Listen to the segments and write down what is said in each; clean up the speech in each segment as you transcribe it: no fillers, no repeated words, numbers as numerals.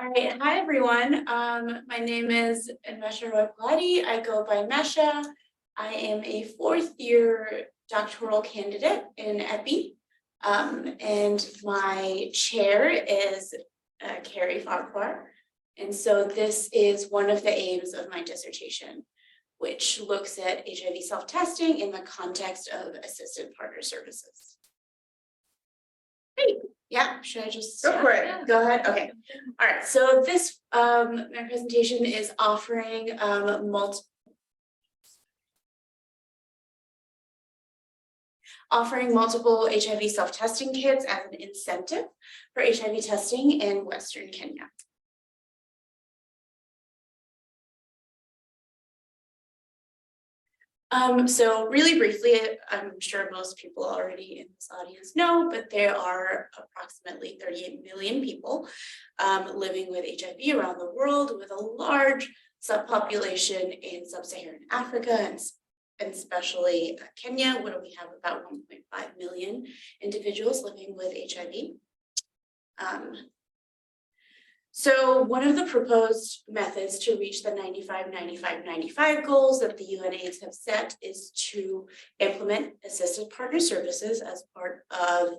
All right, hi everyone. My name is Unmesha Roy Paladhi. I go by Mesha. I am a fourth-year doctoral candidate in Epi, and my chair is Carrie Farquhar. And so this is one of the aims of my dissertation, which looks at HIV self-testing in the context of assisted partner services. Great. Yeah, should I just go for it? Go ahead. Okay. All right. So this my presentation is offering multiple HIV self-testing kits as an incentive for HIV testing in Western Kenya. So really briefly, I'm sure most people already in this audience know, but there are approximately 38 million people living with HIV around the world, with a large subpopulation in sub-Saharan Africa and especially Kenya, where we have about 1.5 million individuals living with HIV. So one of the proposed methods to reach the 95-95-95 goals that the UNAIDS have set is to implement assisted partner services as part of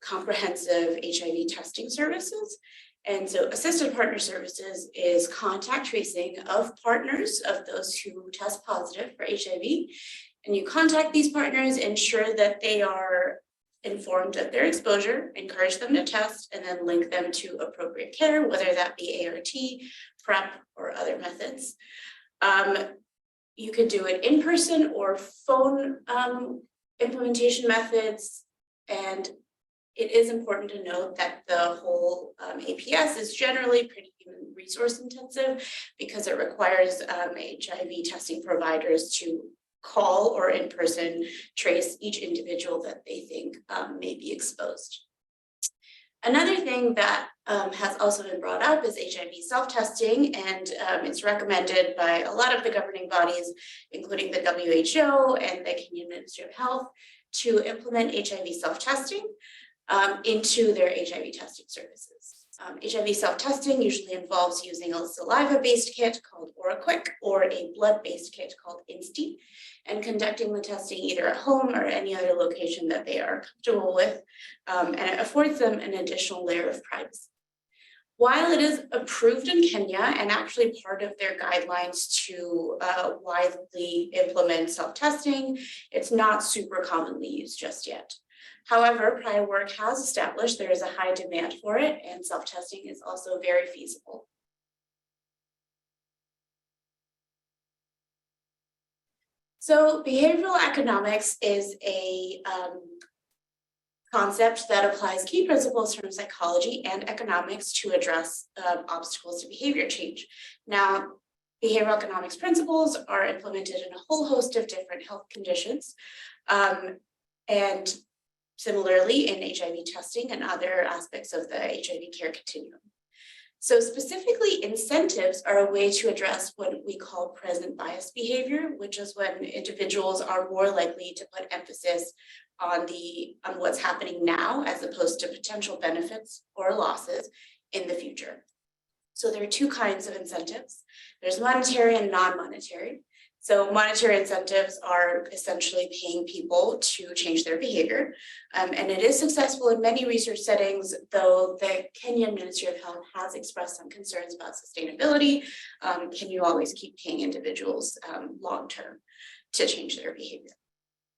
comprehensive HIV testing services. And so assisted partner services is contact tracing of partners of those who test positive for HIV. And you contact these partners, ensure that they are informed of their exposure, encourage them to test, and then link them to appropriate care, whether that be ART, PrEP, or other methods. You could do it in person or phone implementation methods. And it is important to note that the whole APS is generally pretty human resource intensive because it requires HIV testing providers to call or in person trace each individual that they think may be exposed. Another thing that has also been brought up is HIV self-testing, and it's recommended by a lot of the governing bodies, including the WHO and the Kenyan Ministry of Health, to implement HIV self-testing into their HIV testing services. HIV self-testing usually involves using a saliva-based kit called OraQuick or a blood-based kit called Insti, and conducting the testing either at home or any other location that they are comfortable with, and it affords them an additional layer of privacy. While it is approved in Kenya and actually part of their guidelines to widely implement self-testing, it's not super commonly used just yet. However, prior work has established there is a high demand for it, and self-testing is also very feasible. So behavioral economics is a concept that applies key principles from psychology and economics to address obstacles to behavior change. Now, behavioral economics principles are implemented in a whole host of different health conditions, and similarly in HIV testing and other aspects of the HIV care continuum. So specifically, incentives are a way to address what we call present bias behavior, which is when individuals are more likely to put emphasis on what's happening now as opposed to potential benefits or losses in the future. So there are two kinds of incentives. There's monetary and non-monetary. So monetary incentives are essentially paying people to change their behavior. And it is successful in many research settings, though the Kenyan Ministry of Health has expressed some concerns about sustainability. Can you always keep paying individuals long-term to change their behavior?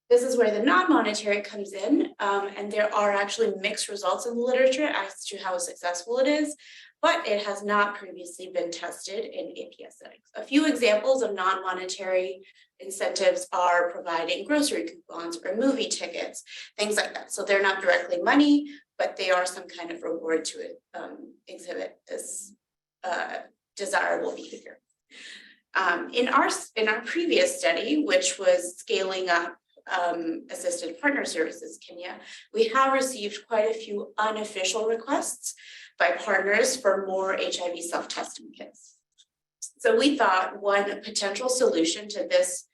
This is where the non-monetary comes in, and there are actually mixed results in the literature as to how successful it is, but it has not previously been tested in APS settings. A few examples of non-monetary incentives are providing grocery coupons or movie tickets, things like that. So they're not directly money, but they are some kind of reward to exhibit this desirable behavior. In our previous study, which was scaling up assisted partner services Kenya, we have received quite a few unofficial requests by partners for more HIV self-testing kits. So we thought one potential solution to this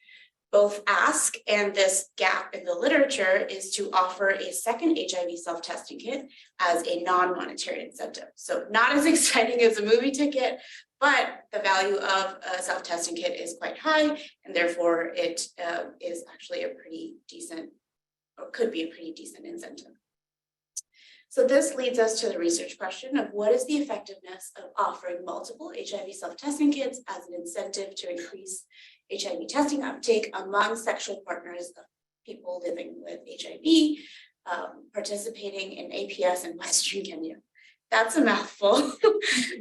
both ask and this gap in the literature is to offer a second HIV self-testing kit as a non-monetary incentive. So not as exciting as a movie ticket, but the value of a self-testing kit is quite high, and therefore it is actually a pretty decent, or could be a pretty decent incentive. So this leads us to the research question of what is the effectiveness of offering multiple HIV self-testing kits as an incentive to increase HIV testing uptake among sexual partners of people living with HIV participating in APS in Western Kenya. That's a mouthful.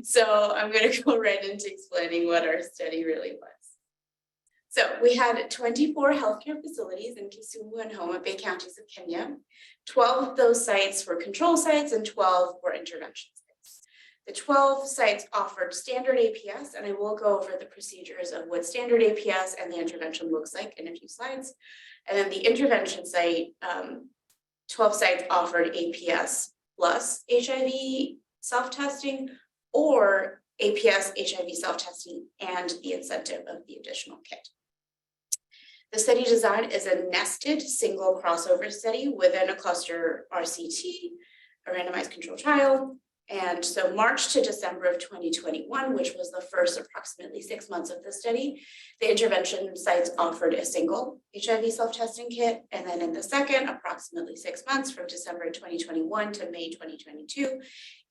So I'm going to go right into explaining what our study really was. So we had 24 healthcare facilities in Kisumu and Homa Bay counties of Kenya. 12 of those sites were control sites and 12 were intervention sites. The 12 sites offered standard APS, and I will go over the procedures of what standard APS and the intervention looks like in a few slides. And then the intervention site, 12 sites offered APS plus HIV self-testing or APS HIV self-testing and the incentive of the additional kit. The study design is a nested single crossover study within a cluster RCT, a randomized controlled trial. And so March to December of 2021, which was the first approximately 6 months of the study, the intervention sites offered a single HIV self-testing kit. And then in the second, approximately 6 months from December 2021 to May 2022,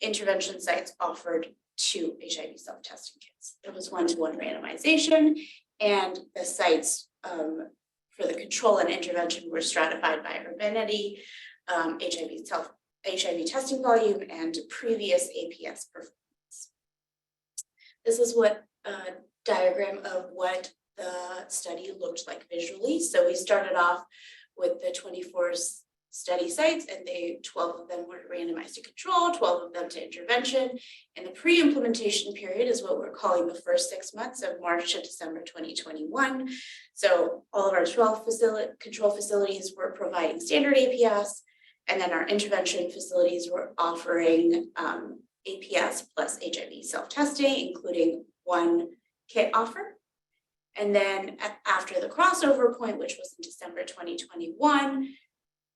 intervention sites offered 2 HIV self-testing kits. There was one-to-one randomization, and the sites for the control and intervention were stratified by urbanity, HIV testing volume, and previous APS performance. This is what a diagram of what the study looked like visually. So we started off with the 24 study sites, and 12 of them were randomized to control, 12 of them to intervention. And the pre-implementation period is what we're calling the first 6 months of March to December 2021. So all of our 12 control facilities were providing standard APS, and then our intervention facilities were offering APS plus HIV self-testing, including 1 kit offer. And then after the crossover point, which was in December 2021,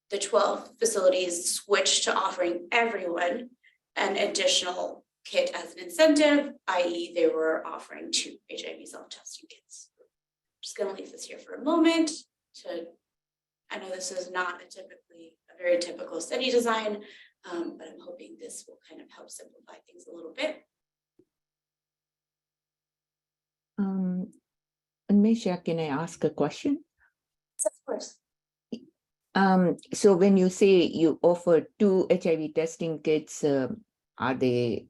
the 12 facilities switched to offering everyone an additional kit as an incentive, i.e. they were offering 2 HIV self-testing kits. I'm just going to leave this here for a moment I know this is not a very typical study design, but I'm hoping this will kind of help simplify things a little bit. Mesha, can I ask a question? Of course. So when you say you offer 2 HIV testing kits, are they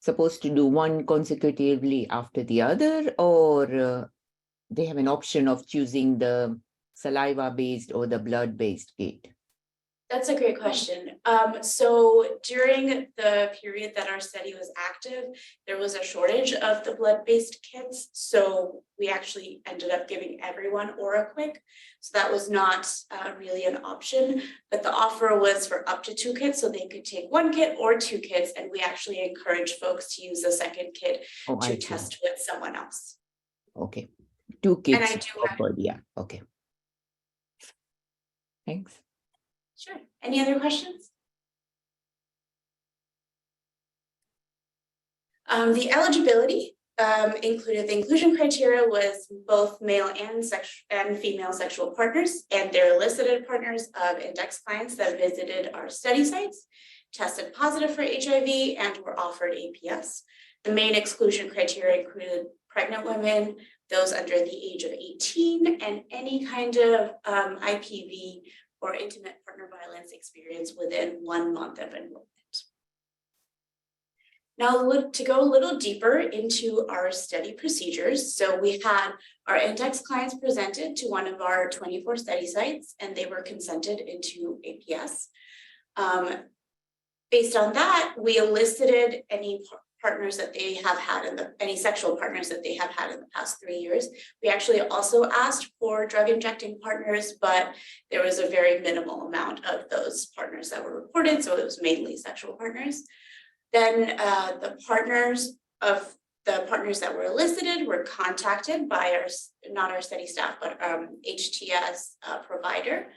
supposed to do one consecutively after the other, or they have an option of choosing the saliva-based or the blood-based kit? That's a great question. So during the period that our study was active, there was a shortage of the blood-based kits. So we actually ended up giving everyone OraQuick. So that was not really an option, but the offer was for up to 2 kits. So they could take 1 kit or 2 kits. And we actually encourage folks to use the second kit to test with someone else. Okay. 2 kits. And I do offered, yeah. Okay. Thanks. Sure. Any other questions? The eligibility included, the inclusion criteria was both male and female sexual partners and their elicited partners of index clients that visited our study sites, tested positive for HIV, and were offered APS. The main exclusion criteria included pregnant women, those under the age of 18, and any kind of IPV or intimate partner violence experience within 1 month of enrollment. Now, to go a little deeper into our study procedures, so we had our index clients presented to one of our 24 study sites, and they were consented into APS. Based on that, we elicited any partners that they have had any sexual partners that they have had in the past 3 years. We actually also asked for drug injecting partners, but there was a very minimal amount of those partners that were reported, so it was mainly sexual partners. Then the partners of the partners that were elicited were contacted by not our study staff, but HTS provider,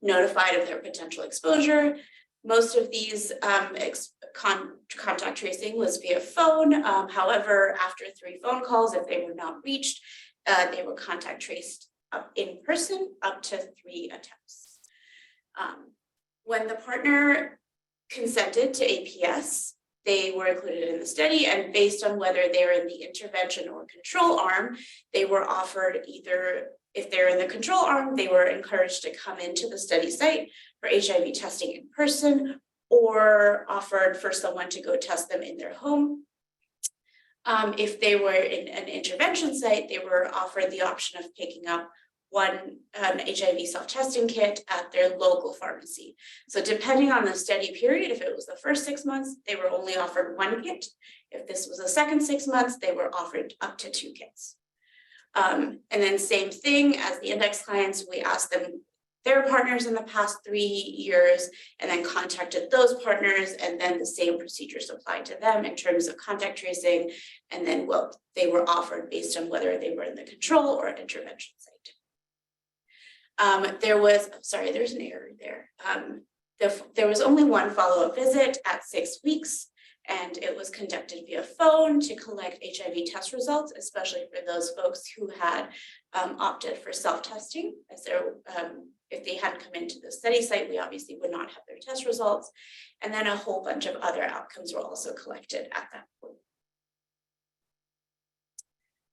notified of their potential exposure. Most of these contact tracing was via phone. However, after 3 phone calls, if they were not reached, they were contact traced in person up to 3 attempts. When the partner consented to APS, they were included in the study, and based on whether they're in the intervention or control arm, they were offered either, if they're in the control arm, they were encouraged to come into the study site for HIV testing in person, or offered for someone to go test them in their home. If they were in an intervention site, they were offered the option of picking up an HIV self-testing kit at their local pharmacy. So depending on the study period, if it was the first 6 months, they were only offered 1 kit. If this was the second 6 months, they were offered up to 2 kits. And then same thing as the index clients, we asked them their partners in the past 3 years, and then contacted those partners, and then the same procedures applied to them in terms of contact tracing, and then what they were offered based on whether they were in the control or intervention site. There's an error there. There was only 1 follow-up visit at 6 weeks, and it was conducted via phone to collect HIV test results, especially for those folks who had opted for self-testing, as if they hadn't come into the study site, we obviously would not have their test results. And then a whole bunch of other outcomes were also collected at that point.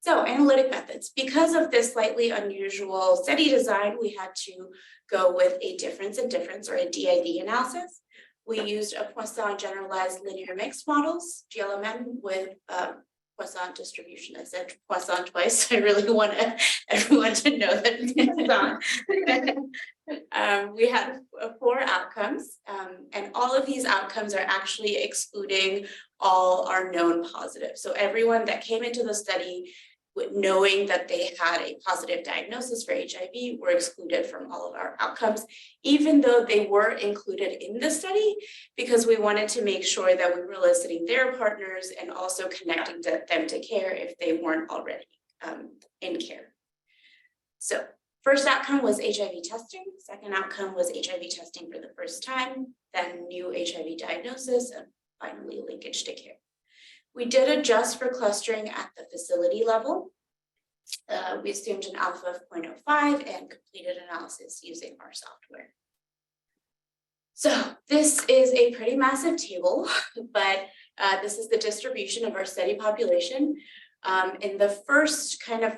So analytic methods. Because of this slightly unusual study design, we had to go with a difference in difference, or a DID analysis. We used a Poisson generalized linear mixed models, GLMM, with Poisson distribution. I said Poisson twice. I really want everyone to know that it's Poisson. We had 4 outcomes, and all of these outcomes are actually excluding all our known positives. So everyone that came into the study knowing that they had a positive diagnosis for HIV were excluded from all of our outcomes, even though they were included in the study, because we wanted to make sure that we were eliciting their partners and also connecting them to care if they weren't already in care. So first outcome was HIV testing. Second outcome was HIV testing for the first time, then new HIV diagnosis, and finally linkage to care. We did adjust for clustering at the facility level. We assumed an alpha of 0.05 and completed analysis using our software. So this is a pretty massive table, but this is the distribution of our study population. In the first kind of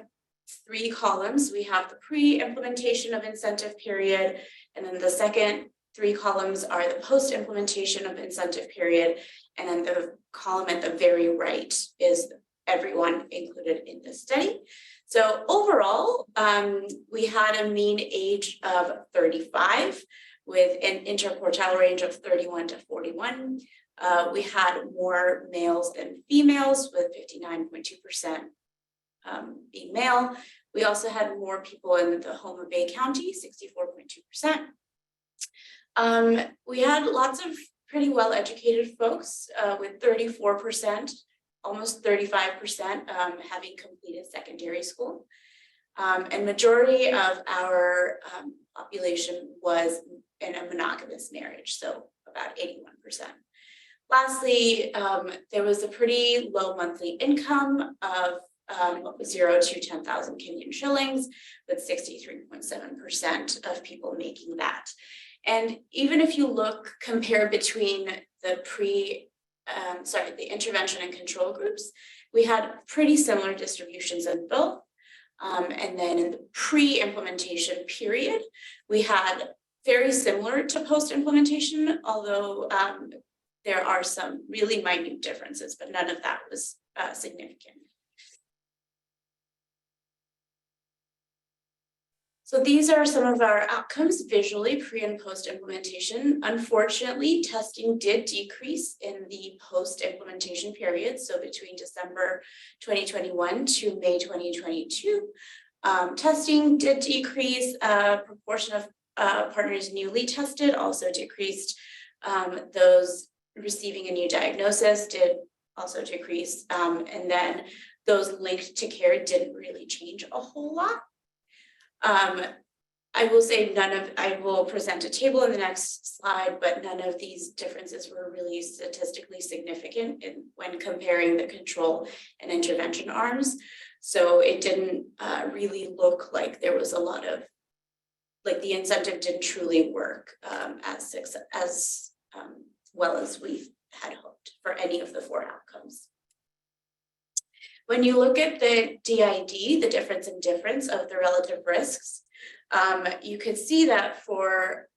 3 columns, we have the pre-implementation of incentive period, and then the second 3 columns are the post-implementation of incentive period, and then the column at the very right is everyone included in the study. So overall, we had a mean age of 35 with an interquartile range of 31 to 41. We had more males than females, with 59.2% being male. We also had more people in the Homa Bay County, 64.2%. We had lots of pretty well-educated folks, with 34%, almost 35% having completed secondary school. And majority of our population was in a monogamous marriage, so about 81%. Lastly, there was a pretty low monthly income of 0 to 10,000 Kenyan shillings, with 63.7% of people making that. And even if you compare between the the intervention and control groups, we had pretty similar distributions in both. And then in the pre-implementation period, we had very similar to post-implementation, although there are some really minute differences, but none of that was significant. So these are some of our outcomes visually pre and post implementation. Unfortunately, testing did decrease in the post implementation period. So between December 2021 to May 2022, testing did decrease. Proportion of partners newly tested also decreased. Those receiving a new diagnosis did also decreased. And then those linked to care didn't really change a whole lot. I will say I will present a table in the next slide, but none of these differences were really statistically significant when comparing the control and intervention arms. So it didn't really look like there was a lot of, like the incentive didn't truly work as well as we had hoped for any of the 4 outcomes. When you look at the DID, the difference in difference of the relative risks, you could see that for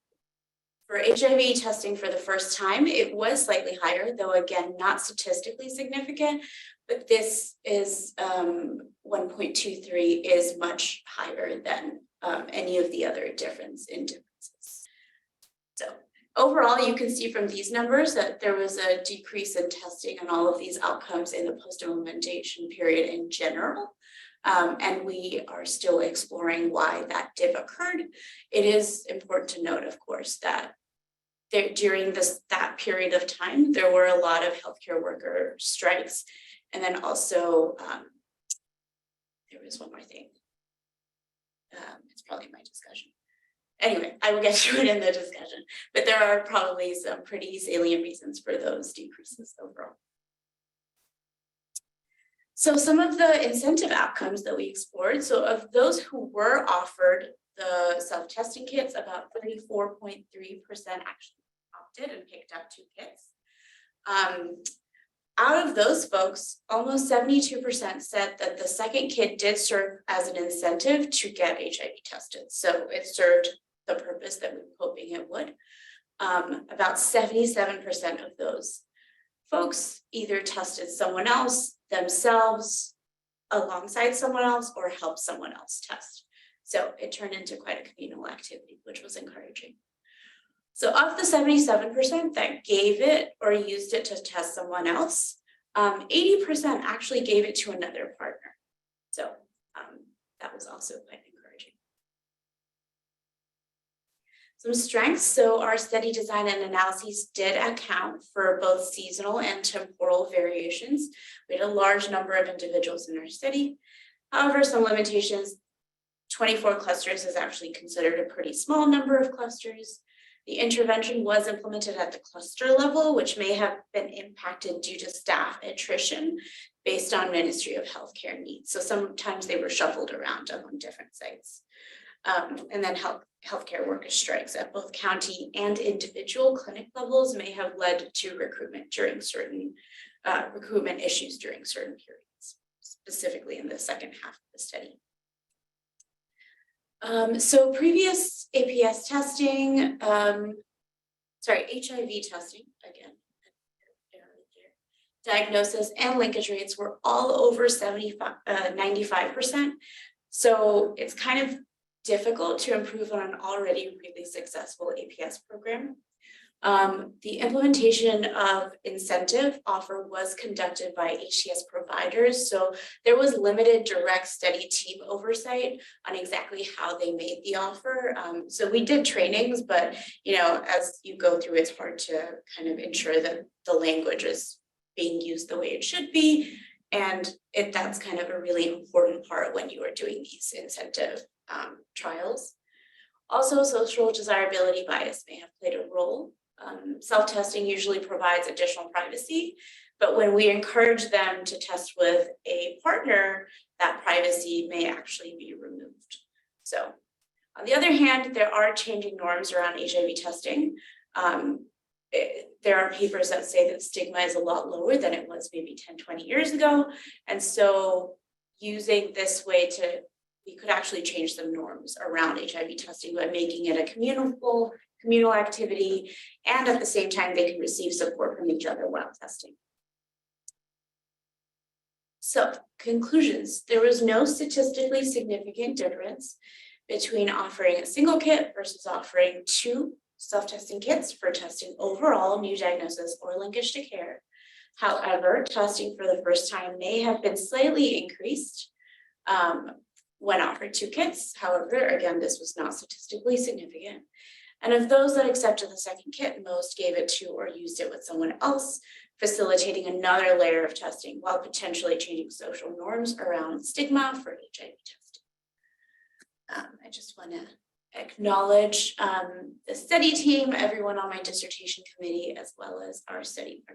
HIV testing for the first time, it was slightly higher, though again, not statistically significant, but this is 1.23 is much higher than any of the other differences. So overall, you can see from these numbers that there was a decrease in testing and all of these outcomes in the post-implementation period in general. And we are still exploring why that dip occurred. It is important to note, of course, that during that period of time, there were a lot of healthcare worker strikes. And then also, there was one more thing. It's probably my discussion. Anyway, I will get to it in the discussion, but there are probably some pretty salient reasons for those decreases overall. So some of the incentive outcomes that we explored, so of those who were offered the self-testing kits, about 34.3% actually opted and picked up 2 kits. Out of those folks, almost 72% said that the second kit did serve as an incentive to get HIV tested. So it served the purpose that we were hoping it would. About 77% of those folks either tested someone else, themselves, alongside someone else, or helped someone else test. So it turned into quite a communal activity, which was encouraging. So of the 77% that gave it or used it to test someone else, 80% actually gave it to another partner. So that was also quite encouraging. Some strengths. So our study design and analyses did account for both seasonal and temporal variations. We had a large number of individuals in our study. However, some limitations. 24 clusters is actually considered a pretty small number of clusters. The intervention was implemented at the cluster level, which may have been impacted due to staff attrition based on Ministry of Healthcare needs. So sometimes they were shuffled around among different sites. And then healthcare worker strikes at both county and individual clinic levels may have led to recruitment during certain recruitment issues during certain periods, specifically in the second half of the study. So previous APS testing, HIV testing, again, diagnosis and linkage rates were all over 95%. So it's kind of difficult to improve on an already really successful APS program. The implementation of incentive offer was conducted by HCS providers. So there was limited direct study team oversight on exactly how they made the offer. So we did trainings, but as you go through, it's hard to kind of ensure that the language is being used the way it should be. And that's kind of a really important part when you are doing these incentive trials. Also, social desirability bias may have played a role. Self-testing usually provides additional privacy, but when we encourage them to test with a partner, that privacy may actually be removed. So, on the other hand, there are changing norms around HIV testing. There are papers that say that stigma is a lot lower than it was maybe 10, 20 years ago. And so using this way we could actually change some norms around HIV testing by making it a communal activity, and at the same time, they can receive support from each other while testing. So, conclusions. There was no statistically significant difference between offering a single kit versus offering 2 self-testing kits for testing overall new diagnosis or linkage to care. However, testing for the first time may have been slightly increased when offered 2 kits. However, again, this was not statistically significant. And of those that accepted the second kit, most gave it to or used it with someone else facilitating another layer of testing while potentially changing social norms around stigma for HIV testing. I just want to acknowledge the study team, everyone on my dissertation committee, as well as our study